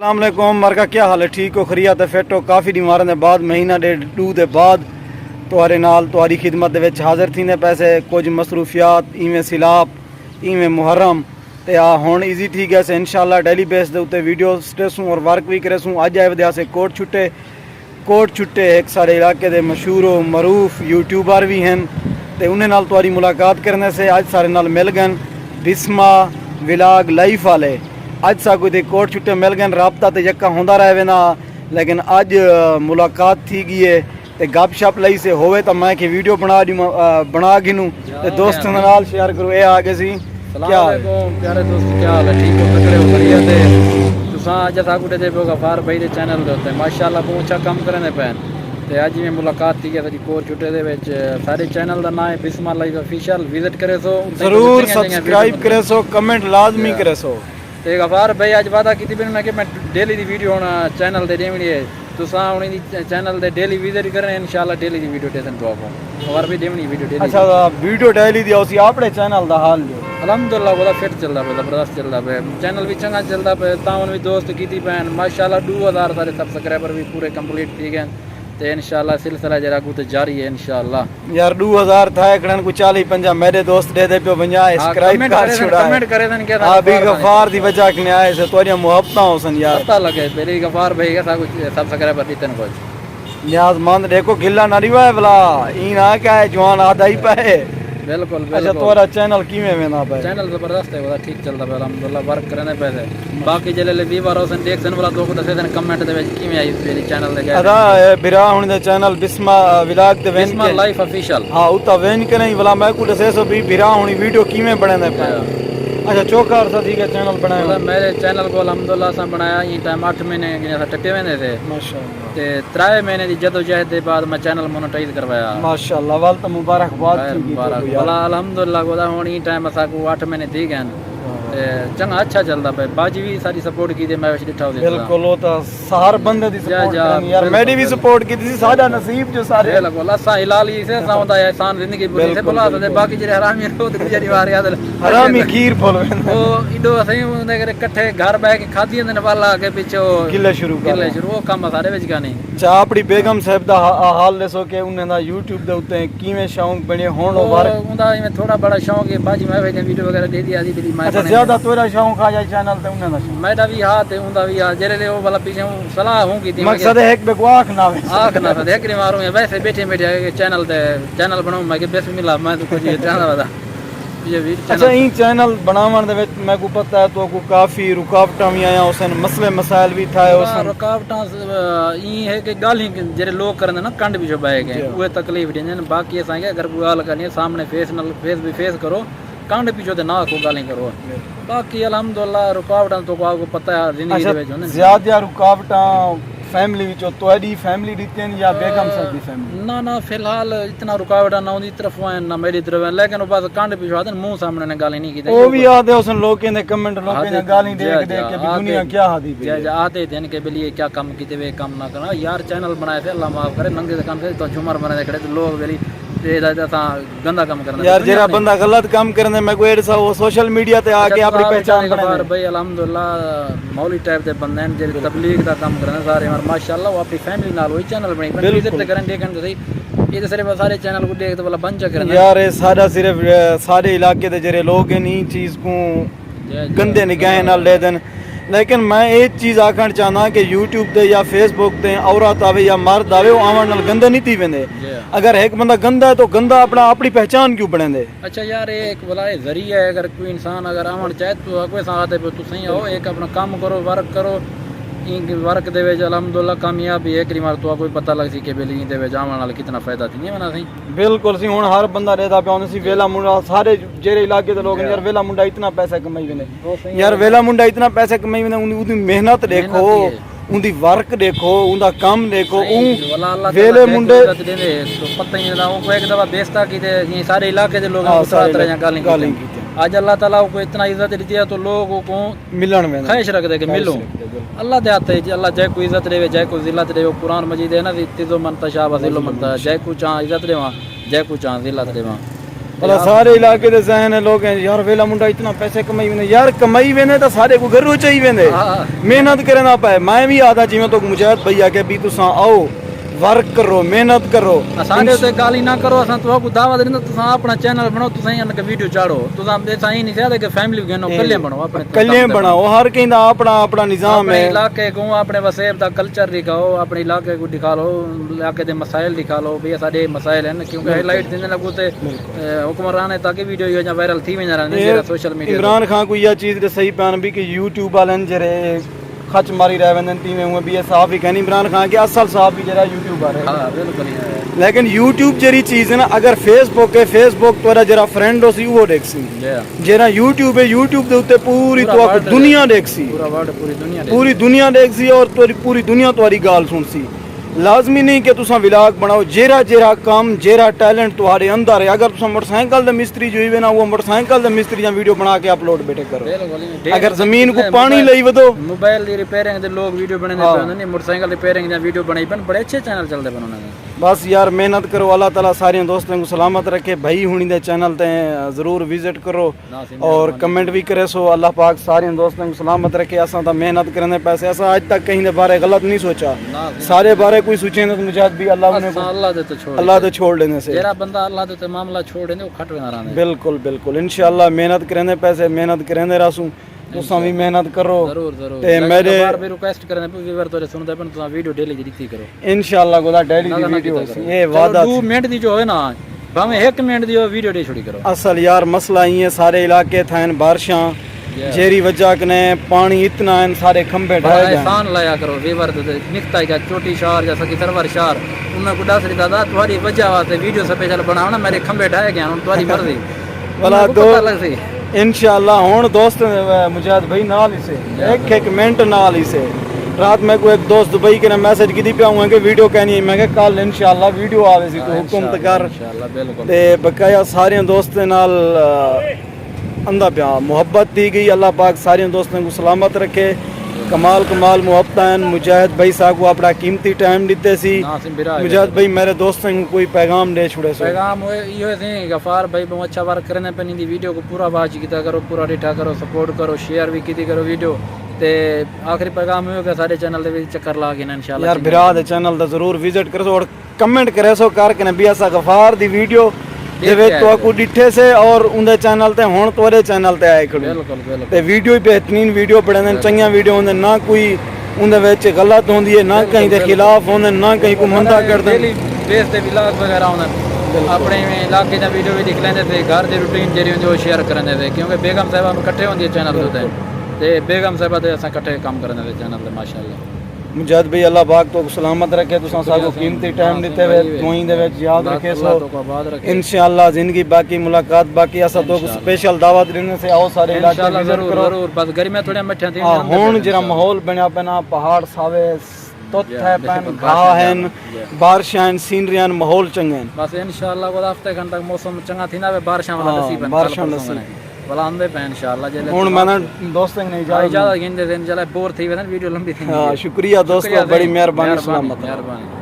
अस्सलाम वालेकुम मरका क्या हाल है ठीक हो खरीत है फिट हो काफ़ी दिमारां दे बाद महीना डेढ़ टू दे बाद तुहारे नाल तुहारी खिदमत दे विच हाज़र थीने पैसे कुछ मसरूफियात इवें सिलाप इवें मुहर्रम ते हुण ईजी ठीक है इंशाल्लाह डेली बेस दे उत्ते वीडियो स्टेसूँ और वर्क भी करेसूँ। अज आए वदे असें कोट छुट्टे एक साढ़े इलाके दे मशहूर मरूफ यूट्यूबर भी हैं ते उन्हें नाल तुहारी मुलाकात करने से अज सारे नाल मिल गए बिस्मा विलाग लाइफ वाले। अज सा कोई कोट छुट्टे मिल गए राबता तो यक्का होंदा रहे वेना लेकिन अज मुलाकात थी गई है ते गप शप लई से होवे तो मैं कि वीडियो बना गिनूँ ते दोस्तों नाल शेयर करूँ। ये आगे सी क्या प्यारे दोस्त क्या हाल है ठीक हो तकड़े हो बढ़िया ते तुसां अज असां कुटे दे पियो गफार भाई दे चैनल दे उत्ते माशाअल्लाह बहुत अच्छा काम करने पैन ते अज में मुलाकात थी साडी कोट छुट्टे दे विच सारे चैनल दा नाम है बिस्मा लाइव ऑफिशियल विजिट करे सो जरूर सब्सक्राइब करे सो कमेंट लाजमी करे सो ते गफार भाई अज वादा कीती बिन मैं कि मैं डेली दी वीडियो हुण चैनल ते देवणी है तुसां हुण दी चैनल ते डेली विजिट करने इंशाल्लाह डेली दी वीडियो देसन तो आपको गफार भाई देवणी वीडियो डेली। अच्छा वीडियो डेली दी उसी आपने चैनल दा हाल जो अलहमदुलिल्लाह बड़ा फिट चलदा पे जबरदस्त चलदा पे चैनल भी चंगा चलदा पे तावन भी दोस्त कीती पैन माशाल्लाह 2000 सारे सब्सक्राइबर भी पूरे कंप्लीट थी गए ते इंशाल्लाह सिलसिला जरा कुछ जारी है इंशाल्लाह। यार 2000 था एकड़न को 40 50 मेरे दोस्त दे पियो 50 सब्सक्राइब कर छोड़ा कमेंट करे सन के अभी गफार दी वजह के आए से तोरिया मोहब्बतां होसन यार पता लगे पहले गफार भाई का कुछ सब्सक्राइबर दितन को न्याजमंद देखो गिल्ला ना रिवाए वाला ई ना क्या है जवान आधा ही पाए बिल्कुल। अच्छा तोरा चैनल किवें वेना पे चैनल जबरदस्त है बड़ा ठीक चलदा पे अल्हम्दुलिल्लाह वर्क करने पे बाकी जले वीवर होसन देखसन वाला तो को दसन कमेंट दे विच किवें आई मेरी चैनल दे अदा बिरा हुन दे चैनल बिस्मा विलाग ते वेन बिस्मा लाइफ ऑफिशियल हां उता वेन के नहीं वाला मैं को दसे सो भी बिरा हुन वीडियो किवें बने पे। अच्छा चौकार सा ठीक है चैनल बनाया मेरे चैनल को अल्हम्दुलिल्लाह सा बनाया ये टाइम 8 महीने के टट्टे वेंदे थे माशाअल्लाह ते 3 महीने दी जदोजहद दे बाद मैं चैनल मोनेटाइज करवाया माशाअल्लाह वाल तो मुबारकबाद वाला अल्हम्दुलिल्लाह गोदा हुन ई टाइम असा को 8 महीने दी गए ते चंगा अच्छा चलदा पे बाजी भी सारी सपोर्ट की दे मैं विच दिठा दे बिल्कुल ओ तो सार बंदे दी सपोर्ट यार मेरी भी सपोर्ट की थी साडा नसीब जो सारे बिल्कुल असा हिलाली से साउंदा है आसान जिंदगी बुरी से बुला दे बाकी जे हरामी रोद गुजारी वार याद हरामी खीर फल ओ इडो सही उंदे करे इकट्ठे घर बैठ के खादी ने वाला के पीछे किले शुरू वो काम सारे विच का नहीं चा अपनी बेगम साहब दा हाल दसो के उन्हें दा YouTube दे उत्ते किवें शौक बने होण बार उंदा में थोड़ा बड़ा शौक है बाजी मैं वीडियो वगैरह दे दी आदी तेरी मैं ज्यादा तोरा शौक आ जाए चैनल ते उन्हें दा मेरा भी हां ते उंदा भी हां जेरे वो वाला पीछे सलाह हूं की थी मकसद है एक बकवास ना देख रही मारूं वैसे बैठे बैठे चैनल बनाऊं मैं कि बिस्मिल्लाह मैं तो कुछ जाना वादा ये भी अच्छा ई चैनल बनावन दे विच मैं को पता है तो को काफी रुकावटां भी आया उसन मसले मसाइल भी थाए उसन रुकावटां ई है कि गाली जेरे लोग करन ना कंड भी जो बाए गए वो तकलीफ देन बाकी असा के अगर कोई गाल करनी सामने फेस करो कंड पीछे ते ना को गाली करो बाकी अल्हम्दुलिल्लाह रुकावटां तो को पता है जिंदगी दे विच ज्यादा रुकावटां फैमिली विचो तोड़ी फैमिली दितन या बेगम साहब दी फैमिली ना फिलहाल इतना रुकावट ना उनकी तरफ है ना मेरी तरफ है लेकिन बस कांड पिछवादन मुंह सामने ने गाली नहीं की वो भी आते उसन लोग ने कमेंट लोग ने गाली देख देख के दुनिया क्या हादी पे आते दिन के लिए क्या काम कीते वे काम ना करना यार चैनल बनाए थे अल्लाह माफ करे नंगे से काम से तो झुमर बने खड़े तो लोग वेली गंदा काम करना यार जेरा बंदा गलत काम करने मैं कोई ऐसा वो सोशल मीडिया ते आके अपनी पहचान बनाए भाई अल्हम्दुलिल्लाह मौली टाइप दे बंदे हैं जे तबलीग दा काम करने सारे और माशाल्लाह वो अपनी फैमिली नाल वही चैनल बनी विजिट करन देखन तो सही ये तो सिर्फ सारे चैनल को देख तो वाला बंद करना यार ये सारा सिर्फ सारे इलाके दे जेरे लोग हैं इन चीज को गंदे निगाह नाल ले देन लेकिन मैं एक चीज आखण चाहना कि यूट्यूब ते या फेसबुक ते औरत आवे या मर्द आवे वो आवन नाल गंदे नहीं थी वेंदे अगर एक बंदा गंदा है तो गंदा अपनी पहचान क्यों बनेंदे। अच्छा यार एक भला जरिया है अगर कोई इंसान अगर आवन चाहे तो कोई साथ है तो सही आओ एक अपना काम करो वर्क करो वर्क दे विच अल्हम्दुलिल्लाह कामयाबी एक बार तो कोई पता लग सी के बेली दे विच आवन नाल कितना फायदा थी नहीं मना सही बिल्कुल सी हुन हर बंदा रहदा पे सी वेला मुंडा सारे जेरे इलाके दे लोग यार वेला मुंडा इतना पैसा कमाई वेने यार वेला मुंडा इतना पैसा कमाई वेने उनकी मेहनत देखो उनकी वर्क देखो उनका काम देखो वेले मुंडे तो पता ही ना को एक दफा बेइज्जती की ते सारे इलाके दे लोग गाली की आज अल्लाह ताला को इतना इज्जत दी है तो लोगों को मिलन में ख्वाहिश रखदे कि मिलो अल्लाह दे हाथ है अल्लाह जय को इज्जत देवे जय को जिल्लत देवे कुरान मजीद है ना तिजो मन तशा वजिलो मन जय को चाह इज्जत देवा जय को चाह जिल्लत देवा भला सारे इलाके दे जहन है लोग हैं यार वेला मुंडा इतना पैसे कमाई वेंदे यार कमाई वेंदे तो सारे को घरों चाहिए वेंदे हाँ। मेहनत करे ना पाए मैं भी आदा जिवें तो मुजाहिद भैया के भी तुसा आओ वर्क करो मेहनत करो साडे ते गाली ना करो असां तो दावा देंदा तुसा अपना चैनल बनाओ तुसा इन के वीडियो चाड़ो तुसा ऐसा ही नहीं चाहते कि फैमिली गेनो कल्ले बनो अपने कल्ले बनाओ हर कहीं दा अपना अपना निजाम अपने है इलाके को अपने वसेब दा कल्चर दिखाओ अपने इलाके को दिखा लो इलाके दे मसाइल दिखा लो भई साडे मसाइल हैं क्योंकि हाईलाइट देने लगो ते हुक्मरान ताकि वीडियो यो जा वायरल थी वञा रहंदे सोशल मीडिया इमरान खान को यह चीज सही पान भी कि यूट्यूब वालन जरे खच मारी रह वेंदन तीवें हुए भी साहब ही कहनी इमरान खान के असल साहब भी जरा यूट्यूबर है हां बिल्कुल लेकिन यूट्यूब जरी चीज है ना अगर फेसबुक है फेसबुक तोरा जरा फ्रेंड होसी वो देखसी जरा यूट्यूब है यूट्यूब दे उत्ते पूरी तो दुनिया देखसी पूरी दुनिया देखसी और तोरी पूरी दुनिया तुम्हारी गाल सुनसी लाजमी नहीं कि तुसा विलाग बनाओ जेरा जेरा काम जेरा टैलेंट तुम्हारे अंदर है अगर तुसा मोटरसाइकिल दे मिस्त्री जो ही ना वो मोटरसाइकिल दे मिस्त्री या वीडियो बना के अपलोड बेटे करो अगर जमीन को पानी लई वदो मोबाइल दी रिपेयरिंग दे लोग वीडियो बनाने पे नहीं मोटरसाइकिल रिपेयरिंग दा वीडियो बनाई बन बड़े अच्छे चैनल चलदे बन उन्होंने बस यार मेहनत करो अल्लाह ताला सारे दोस्तों को सलामत रखे भाई हुणी दे चैनल ते जरूर विजिट करो और कमेंट भी करे सो अल्लाह पाक सारे दोस्तों को सलामत रखे असा तो मेहनत करने पैसे असा आज तक कहीं दे बारे गलत नहीं सोचा सारे बारे कोई सोचे ना तो मुजाहिद भी अल्लाह ने अल्लाह दे छोड़ लेने से जेरा बंदा अल्लाह दे मामला छोड़ देने वो खट ना रहंदे बिल्कुल बिल्कुल इंशाअल्लाह मेहनत करने पैसे मेहनत करने रासू तुसा भी मेहनत करो जरूर जरूर ते मेरे बार भी रिक्वेस्ट करने पे व्यूअर तोरे सुनदे पण तुसा वीडियो डेली दी दिखती करो इंशाअल्लाह गोदा डेली दी वीडियो ये वादा 2 मिनट दी जो है ना भावे 1 मिनट दी वीडियो डे छोड़ी करो असल यार मसला ये सारे इलाके थान बारिशां जेरी वजह कने पानी इतना है सारे खंबे ढाए गए एहसान लाया करो व्यूअर ते निकता है छोटी शहर जैसा कि सरवर शहर उन्हें को दस दादा तुम्हारी वजह वास्ते वीडियो स्पेशल बनाओ ना मेरे खंबे ढाए गए तुम्हारी मर्जी भला दो इंशाअल्लाह हुन दोस्त मुजाहिद भाई नाल ही से एक मिनट नाल ही से रात में को एक दोस्त दुबई के ने मैसेज की दी पे आऊंगा कि वीडियो कहनी है मैं कहा कल इंशाअल्लाह वीडियो आवे सी तो हुकुम कर इंशाअल्लाह बिल्कुल ते बकाया सारे दोस्तें नाल अंधा प्यार मोहब्बत दी गई अल्लाह पाक सारे दोस्तों को सलामत रखे कमाल कमाल मोहब्बत मुजाहिद भाई साहब को अपना कीमती टाइम दिते सी मुजाहिद भाई मेरे दोस्तों को कोई पैगाम दे छुड़े सो पैगाम यो थे गफार भाई बहुत अच्छा वर्क करने पे दी वीडियो को पूरा वाच कीता करो पूरा डिठा करो सपोर्ट करो शेयर भी कीती करो वीडियो ते आखिरी पैगाम हो गया सारे चैनल दे चक्कर ला के इंशाल्लाह यार बिरा दे चैनल दा जरूर विजिट करो और कमेंट करे सो कर के भी ऐसा गफार दी वीडियो दे वे तो को डिठे से और उनदे चैनल ते हुन तोरे चैनल ते आए खड़ो बिल्कुल बिल्कुल ते वीडियो बेहतरीन वीडियो पड़े चंगियां वीडियो होंदे ना कोई उनदे विच गलत होंदी है ना कहीं दे खिलाफ होंदे ना कहीं को मंदा कर दे बेस दे व्लॉग वगैरह होंदे अपने इलाके दा वीडियो भी दिख लेंदे ते घर दी रूटीन जेरी होंदी वो शेयर करने दे क्योंकि बेगम साहिबा इकट्ठे होंदी है चैनल ते बेगम साहिबा ते असा इकट्ठे काम करने दे चैनल ते माशाल्लाह मुजाहिद भाई अल्लाह पाक तो सलामत रखे तुसा सागो कीमती टाइम दिते वे तोई दे विच याद रखे सो इंशाअल्लाह जिंदगी बाकी मुलाकात बाकी असा तो स्पेशल दावत देने से आओ सारे इलाके विजिट करो जरूर बस गर्मी में थोड़ा मठ्ठा थी हुन जरा माहौल बना पना पहाड़ सावे तोत है पन घाह हैं बारिशां सीनरियां माहौल चंगे बस इंशाअल्लाह को हफ्ते घंटा तक मौसम चंगा थी ना बारिशां वाला नसीब है बारिशां नसीब भला आंदे पे इंशाअल्लाह जेले हुन मैंने दोस्तों ने इजाजत गिनदे दिन चला बोर थी वीडियो लंबी थी हां शुक्रिया दोस्तों बड़ी मेहरबानी सलामत मेहरबानी